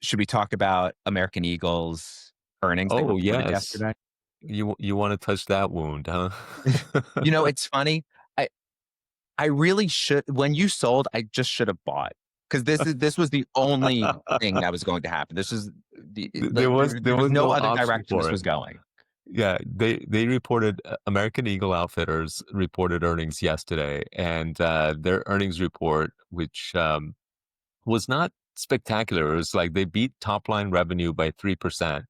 should we talk about American Eagle's earnings they Oh, reported yes. yesterday? You wanna touch that wound, huh? It's funny. I I really should when you sold, I just should have bought because this was the only thing that was going to happen. This is There was there there was was no no other option direction this for it. was going. Yeah, they reported American Eagle Outfitters reported earnings yesterday, and, their earnings report, which, was not spectacular. It was like they beat top line revenue by 3%.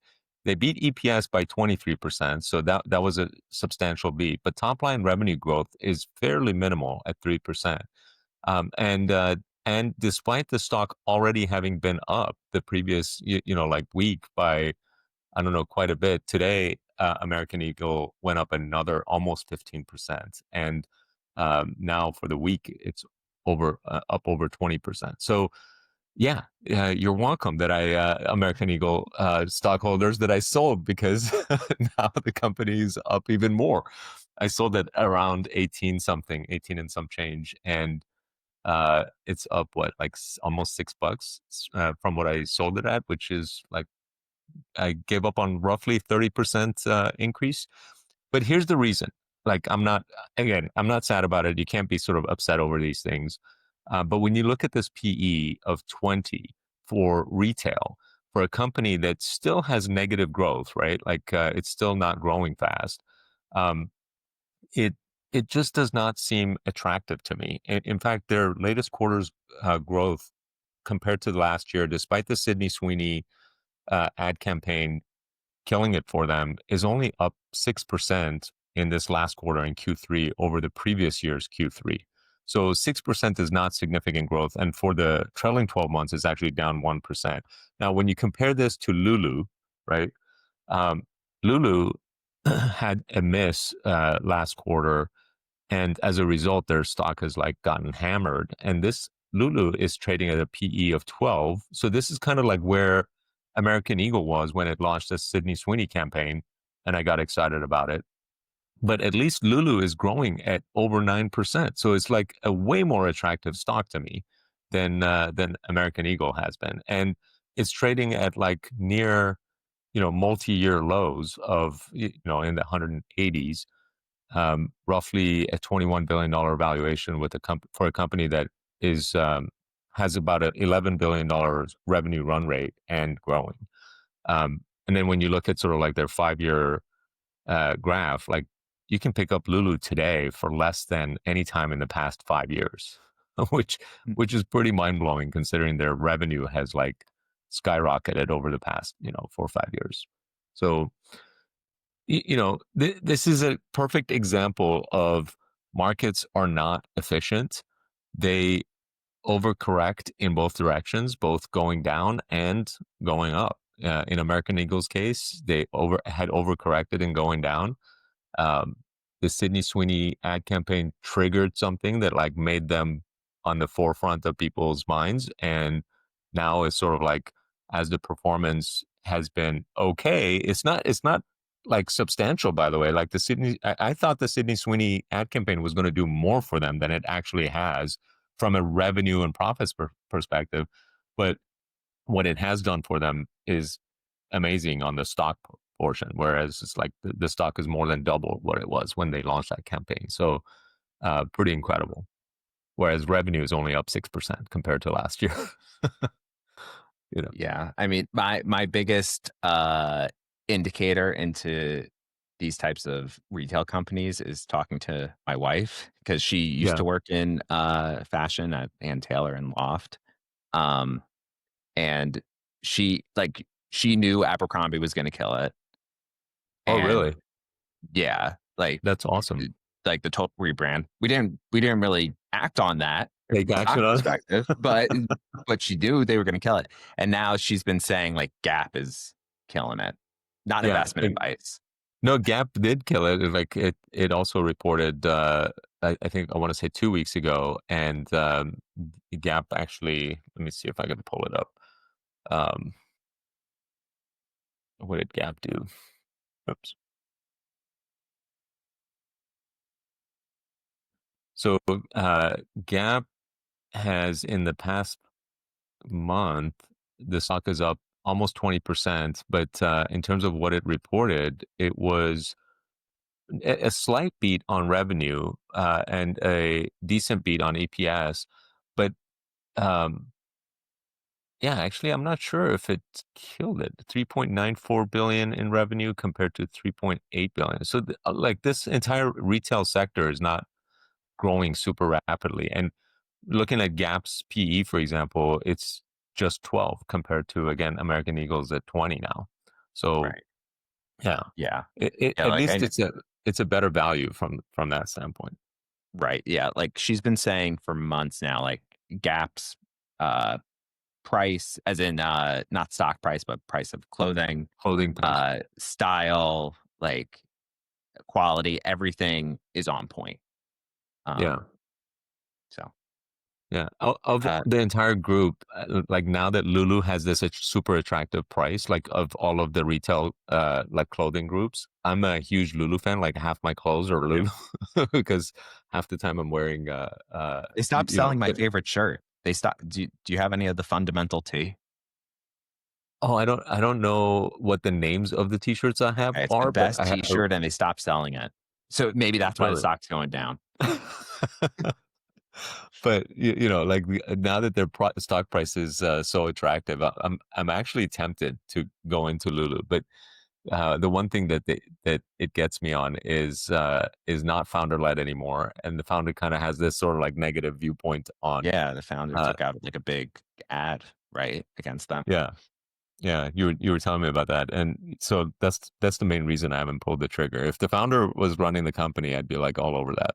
They beat EPS by 23%, so that was a substantial beat. But top line revenue growth is fairly minimal at 3%. And despite the stock already having been up the previous like week by I don't know quite a bit, today American Eagle went up another almost 15%, and now for the week it's over up over 20%. So yeah, you're welcome that I American Eagle stockholders that I sold because now the company's up even more. I sold it around 18 something, 18 and some change, and it's up what like almost $6 from what I sold it at, which is like I gave up on roughly 30% increase. But here's the reason. Like I'm not sad about it. You can't be sort of upset over these things. But when you look at this PE of 20 for retail, for a company that still has negative growth, right? Like it's still not growing fast. Um, it it just does not seem attractive to me. In fact, their latest quarter's growth compared to last year, despite the Sydney Sweeney ad campaign killing it for them, is only up 6% in this last quarter in Q3 over the previous year's Q3. So 6% is not significant growth. And for the trailing 12 months, it's actually down 1%. Now, when you compare this to Lulu, right? Um, Lulu had a miss last quarter. And as a result, their stock has like gotten hammered. And this Lulu is trading at a PE of 12. So this is kind of like where American Eagle was when it launched the Sydney Sweeney campaign, and I got excited about it. But at least Lulu is growing at over 9%. So it's like a way more attractive stock to me than American Eagle has been. And it's trading at like near, multi-year lows of, in the 180s, roughly a $21 billion valuation with for a company that is has about an $11 billion revenue run rate and growing. And then when you look at sort of like their 5-year graph, like you can pick up Lulu today for less than any time in the past 5 years, which Mm. which is pretty mind blowing considering their revenue has like skyrocketed over the past 4 or 5 years. So this is a perfect example of markets are not efficient. They overcorrect in both directions, both going down and going up. In American Eagle's case, they had overcorrected and going down. Um, the Sydney Sweeney ad campaign triggered something that like made them on the forefront of people's minds, and now it's sort of like as the performance has been okay. It's not like substantial, by the way. Like I thought the Sydney Sweeney ad campaign was going to do more for them than it actually has from a revenue and profits perspective, but what it has done for them is amazing on the stock portion, whereas it's like the stock is more than double what it was when they launched that campaign. So pretty incredible. Whereas revenue is only up 6% compared to last year. you know. Yeah, I mean, my biggest indicator into these types of retail companies is talking to my wife because she used Yeah. to work in fashion at Ann Taylor and Loft. Um, and she knew Abercrombie was going to kill it, Oh, and really? yeah, That's awesome. like the total rebrand. We didn't really act on that from Take a stock action on it. perspective, but she knew they were going to kill it, and now she's been saying like Gap is killing it. Not Yeah. investment advice. No, Gap did kill it. Like it also reported, I think I want to say 2 weeks ago, and Gap actually. Let me see if I can pull it up. Um, what did Gap do? Oops. So Gap has in the past month. the stock is up almost 20%, but in terms of what it reported, it was a slight beat on revenue and a decent beat on EPS. But um, yeah, actually, I'm not sure if it killed it. 3.94 billion in revenue compared to 3.8 billion. So, like, this entire retail sector is not growing super rapidly. And looking at Gap's PE, for example, it's just 12 compared to, again, American Eagle's at 20 now. So, Right. yeah, Yeah. Yeah. at Like least I it's a better value from that standpoint. right. Yeah. Like she's been saying for months now, like Gap's uh price, as in not stock price, but price of clothing, Clothing price. style, like quality, everything is on point. Yeah. Um, so Yeah, of uh, the entire group, like now that Lulu has this super attractive price, like of all of the retail, like clothing groups, I'm a huge Lulu fan. Like half my clothes are yeah. Lulu because half the time I'm wearing, They stopped you know, selling my favorite shirt. They stopped. Do you have any of the fundamental tee? oh, I don't know what the names of the t-shirts I have Okay, it's the are, but best T-shirt, and they stopped selling it. So maybe that's why the really. stock's going down. But you know, like now that their stock price is so attractive, I'm actually tempted to go into Lulu. But the one thing that it gets me on is not founder led anymore, and the founder kind of has this sort of like negative viewpoint on. Yeah, the founder Uh, took out like a big ad, right, against them. yeah, yeah, you were telling me about that, and so that's the main reason I haven't pulled the trigger. If the founder was running the company, I'd be like all over that.